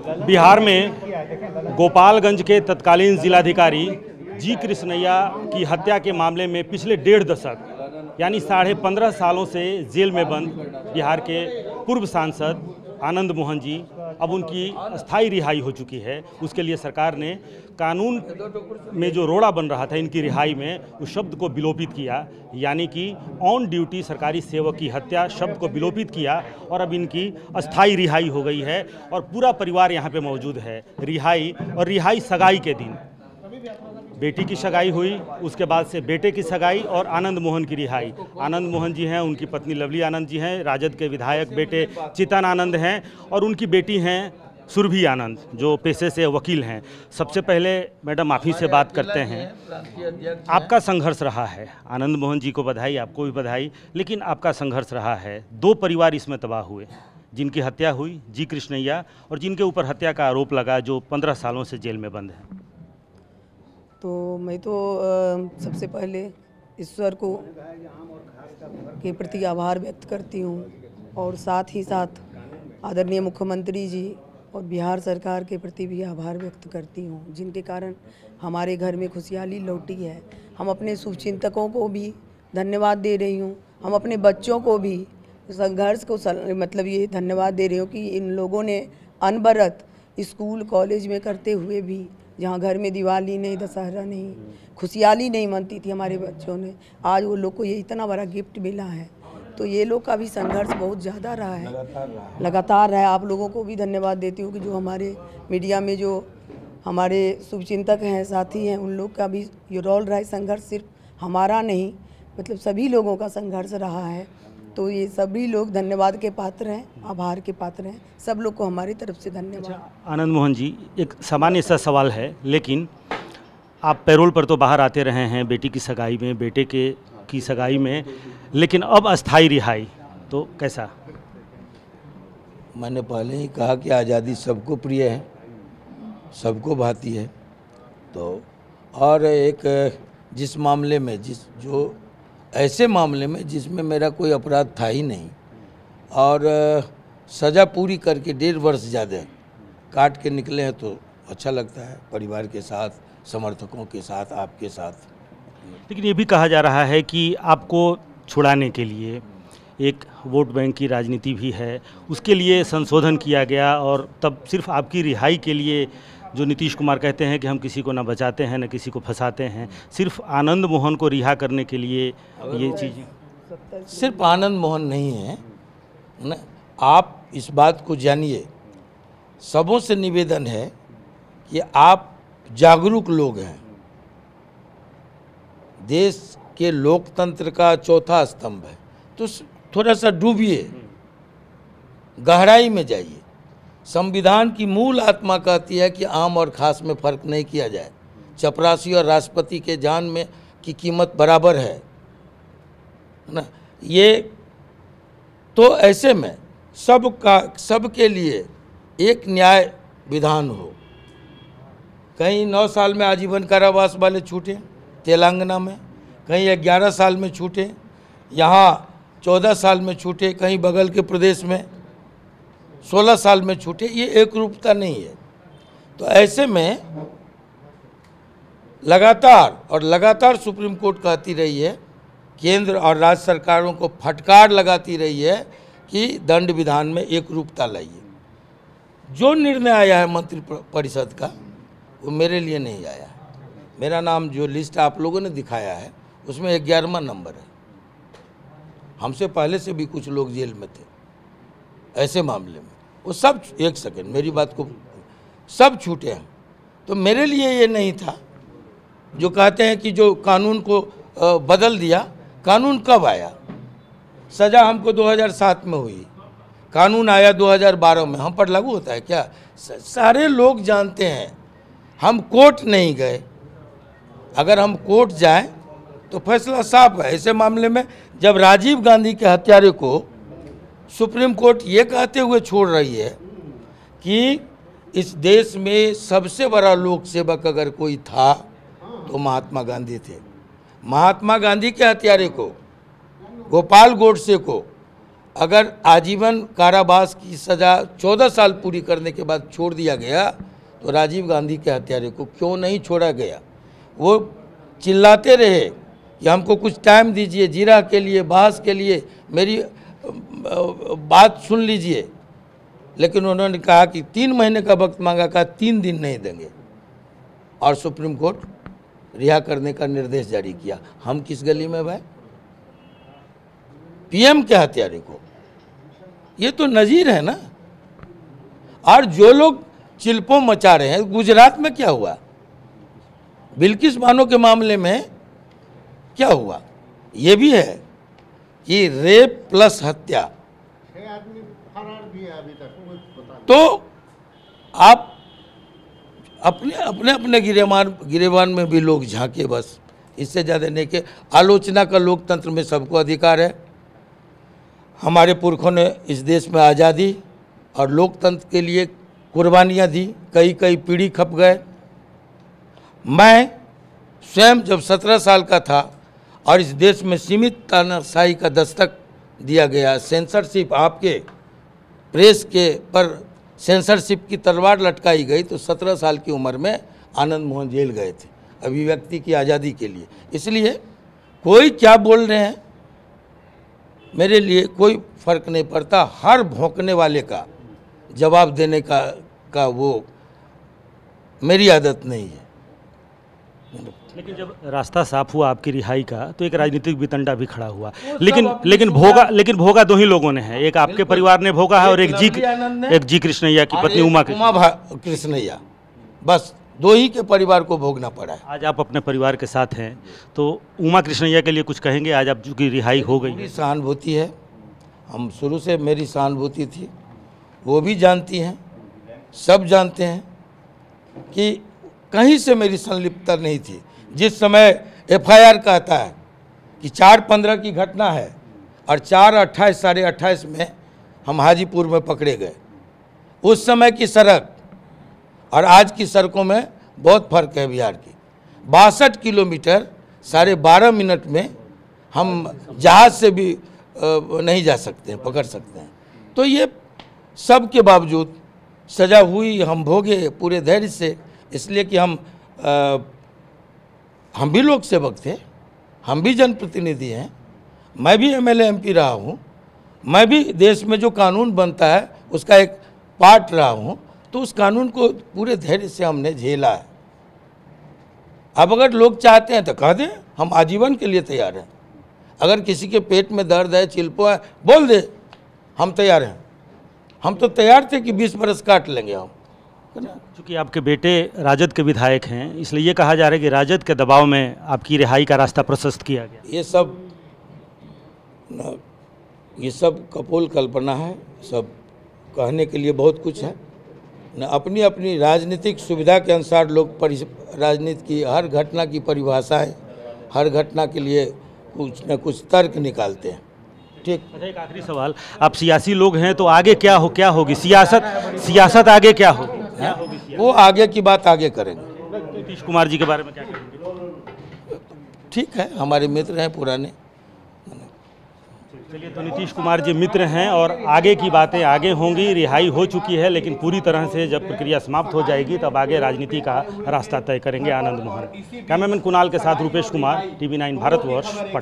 बिहार में गोपालगंज के तत्कालीन जिलाधिकारी जी कृष्णैया की हत्या के मामले में पिछले 1.5 दशक यानी 15.5 सालों से जेल में बंद बिहार के पूर्व सांसद आनंद मोहन जी अब उनकी अस्थायी रिहाई हो चुकी है। उसके लिए सरकार ने कानून में जो रोड़ा बन रहा था इनकी रिहाई में उस शब्द को विलोपित किया, यानी कि ऑन ड्यूटी सरकारी सेवक की हत्या शब्द को विलोपित किया और अब इनकी अस्थायी रिहाई हो गई है और पूरा परिवार यहाँ पे मौजूद है। रिहाई सगाई के दिन बेटी की सगाई हुई, उसके बाद से बेटे की सगाई और आनंद मोहन की रिहाई। आनंद मोहन जी हैं, उनकी पत्नी लवली आनंद जी हैं, राजद के विधायक बेटे चितन आनंद हैं और उनकी बेटी हैं सुरभि आनंद जो पेशे से वकील हैं। सबसे पहले मैडम आप ही से बात करते हैं। आपका संघर्ष रहा है, आनंद मोहन जी को बधाई, आपको भी बधाई, लेकिन आपका संघर्ष रहा है। 2 परिवार इसमें तबाह हुए, जिनकी हत्या हुई जी कृष्णैया और जिनके ऊपर हत्या का आरोप लगा, जो 15 सालों से जेल में बंद हैं। तो मैं तो सबसे पहले ईश्वर को के प्रति आभार व्यक्त करती हूँ और साथ ही साथ आदरणीय मुख्यमंत्री जी और बिहार सरकार के प्रति भी आभार व्यक्त करती हूँ, जिनके कारण हमारे घर में खुशहाली लौटी है। हम अपने शुभचिंतकों को भी धन्यवाद दे रही हूँ, हम अपने बच्चों को भी संघर्ष को मतलब ये धन्यवाद दे रही हूँ कि इन लोगों ने अनवरत स्कूल कॉलेज में करते हुए भी, जहाँ घर में दिवाली नहीं, दशहरा नहीं, खुशहाली नहीं मनती थी हमारे बच्चों ने, आज वो लोग को ये इतना बड़ा गिफ्ट मिला है। तो ये लोग का भी संघर्ष बहुत ज़्यादा रहा है, लगातार रहा है। आप लोगों को भी धन्यवाद देती हूँ कि जो हमारे मीडिया में जो हमारे शुभचिंतक हैं, साथी हैं, उन लोग का भी ये रोल रहा है। संघर्ष सिर्फ हमारा नहीं, मतलब सभी लोगों का संघर्ष रहा है। तो ये सभी लोग धन्यवाद के पात्र हैं, आभार के पात्र हैं। सब लोग को हमारी तरफ से धन्यवाद। आनंद मोहन जी, एक सामान्य सा सवाल है, लेकिन आप पैरोल पर तो बाहर आते रहे हैं बेटी की सगाई में, बेटे की सगाई में, लेकिन अब अस्थाई रिहाई, तो कैसा? मैंने पहले ही कहा कि आज़ादी सबको प्रिय है, सबको भाती है। तो और एक जिस मामले में ऐसे मामले में जिसमें मेरा कोई अपराध था ही नहीं और सज़ा पूरी करके 1.5 वर्ष ज़्यादा काट के निकले हैं, तो अच्छा लगता है परिवार के साथ, समर्थकों के साथ, आपके साथ। लेकिन ये भी कहा जा रहा है कि आपको छुड़ाने के लिए एक वोट बैंक की राजनीति भी है, उसके लिए संशोधन किया गया और तब सिर्फ आपकी रिहाई के लिए, जो नीतीश कुमार कहते हैं कि हम किसी को न बचाते हैं न किसी को फंसाते हैं, सिर्फ आनंद मोहन को रिहा करने के लिए ये चीज़ें। सिर्फ आनंद मोहन नहीं है ना, आप इस बात को जानिए। सबों से निवेदन है कि आप जागरूक लोग हैं, देश के लोकतंत्र का चौथा स्तंभ है, तो थोड़ा सा डूबिए, गहराई में जाइए। संविधान की मूल आत्मा कहती है कि आम और खास में फर्क नहीं किया जाए, चपरासी और राष्ट्रपति के जान में की कीमत बराबर है ना। ये तो ऐसे में सबके लिए एक न्याय विधान हो। कहीं 9 साल में आजीवन कारावास वाले छूटे तेलंगाना में, कहीं 11 साल में छूटे, यहाँ 14 साल में छूटे, कहीं बगल के प्रदेश में 16 साल में छूटे। ये एक रूपता नहीं है। तो ऐसे में लगातार सुप्रीम कोर्ट कहती रही है, केंद्र और राज्य सरकारों को फटकार लगाती रही है कि दंड विधान में एक रूपता लाइए। जो निर्णय आया है मंत्री परिषद का, वो मेरे लिए नहीं आया है। मेरा नाम जो लिस्ट आप लोगों ने दिखाया है उसमें 11वां नंबर है। हमसे पहले से भी कुछ लोग जेल में थे ऐसे मामले में, वो सब, एक सेकंड मेरी बात को, सब छूटे हैं। तो मेरे लिए ये नहीं था। जो कहते हैं कि जो कानून को बदल दिया, कानून कब आया? सज़ा हमको 2007 में हुई, कानून आया 2012 में, हम पर लागू होता है क्या? सारे लोग जानते हैं। हम कोर्ट नहीं गए, अगर हम कोर्ट जाएं तो फैसला साफ है। ऐसे मामले में जब राजीव गांधी के हत्यारे को सुप्रीम कोर्ट ये कहते हुए छोड़ रही है कि इस देश में सबसे बड़ा लोक सेवक अगर कोई था तो महात्मा गांधी थे। महात्मा गांधी के हत्यारे को, गोपाल गोडसे को अगर आजीवन कारावास की सज़ा 14 साल पूरी करने के बाद छोड़ दिया गया तो राजीव गांधी के हत्यारे को क्यों नहीं छोड़ा गया? वो चिल्लाते रहे कि हमको कुछ टाइम दीजिए, जीरा के लिए, बहस के लिए, मेरी बात सुन लीजिए, लेकिन उन्होंने कहा कि 3 महीने का वक्त मांगा, कहा 3 दिन नहीं देंगे और सुप्रीम कोर्ट रिहा करने का निर्देश जारी किया। हम किस गली में भाई? पीएम के हत्यारे को, ये तो नजीर है ना। और जो लोग चिल्पों मचा रहे हैं, गुजरात में क्या हुआ, बिल्किस बानो के मामले में क्या हुआ, ये भी है कि रेप प्लस हत्या। तो आप अपने गिरेबान में भी लोग झांके, बस इससे ज़्यादा नहीं। के आलोचना का लोकतंत्र में सबको अधिकार है। हमारे पुरखों ने इस देश में आज़ादी और लोकतंत्र के लिए कुर्बानियाँ दी, कई पीढ़ी खप गए। मैं स्वयं जब 17 साल का था और इस देश में सीमित तानाशाही का दस्तक दिया गया, सेंसरशिप, आपके प्रेस के पर सेंसरशिप की तलवार लटकाई गई, तो 17 साल की उम्र में आनंद मोहन जेल गए थे अभिव्यक्ति की आज़ादी के लिए। इसलिए कोई क्या बोल रहे हैं, मेरे लिए कोई फ़र्क नहीं पड़ता। हर भौंकने वाले का जवाब देने का वो मेरी आदत नहीं है। लेकिन जब रास्ता साफ हुआ आपकी रिहाई का, तो एक राजनीतिक वितंडा भी खड़ा हुआ। लेकिन भोगा 2 ही लोगों ने है, एक आपके परिवार ने भोगा है और एक जी कृष्णैया की पत्नी उमा कृष्णैया, बस 2 ही के परिवार को भोगना पड़ा है। आज आप अपने परिवार के साथ हैं, तो उमा कृष्णैया के लिए कुछ कहेंगे? आज आप चूँकि रिहाई हो गई, सहानुभूति है, हम शुरू से मेरी सहानुभूति थी, वो भी जानती हैं, सब जानते हैं कि कहीं से मेरी संलिप्तता नहीं थी। जिस समय एफआईआर कहता है कि 4/15 की घटना है और 4/28 साढ़े 28 में हम हाजीपुर में पकड़े गए, उस समय की सड़क और आज की सड़कों में बहुत फर्क है। बिहार की 62 किलोमीटर 12.5 मिनट में हम जहाज़ से भी नहीं जा सकते हैं, पकड़ सकते हैं। तो ये सब के बावजूद सज़ा हुई, हम भोगे पूरे धैर्य से, इसलिए कि हम भी लोक सेवक थे, हम भी जनप्रतिनिधि हैं, मैं भी एमएलए एमपी रहा हूँ, मैं भी देश में जो कानून बनता है उसका एक पार्ट रहा हूँ, तो उस कानून को पूरे धैर्य से हमने झेला है। अब अगर लोग चाहते हैं तो कह दें, हम आजीवन के लिए तैयार हैं। अगर किसी के पेट में दर्द है, चिल्पो है, बोल दे, हम तैयार हैं। हम तो तैयार थे कि 20 बरस काट लेंगे हम। चूँकि आपके बेटे राजद के विधायक हैं, इसलिए ये कहा जा रहा है कि राजद के दबाव में आपकी रिहाई का रास्ता प्रशस्त किया गया। ये सब कपोल कल्पना है, सब कहने के लिए बहुत कुछ है न। अपनी अपनी राजनीतिक सुविधा के अनुसार लोग राजनीति की हर घटना की परिभाषाएं, हर घटना के लिए कुछ न कुछ तर्क निकालते हैं। ठीक। अच्छा, एक आखिरी सवाल, आप सियासी लोग हैं, तो आगे क्या होगी सियासत आगे क्या होगी? वो आगे की बात आगे करेंगे। नीतीश कुमार जी के बारे में क्या कहेंगे? ठीक है, हमारे मित्र हैं पुराने। चलिए, तो नीतीश कुमार जी मित्र हैं और आगे की बातें आगे होंगी। रिहाई हो चुकी है, लेकिन पूरी तरह से जब प्रक्रिया समाप्त हो जाएगी तब आगे राजनीति का रास्ता तय करेंगे आनंद मोहन। कैमरामैन कुणाल के साथ रूपेश कुमार, TV9 भारतवर्ष, पटना।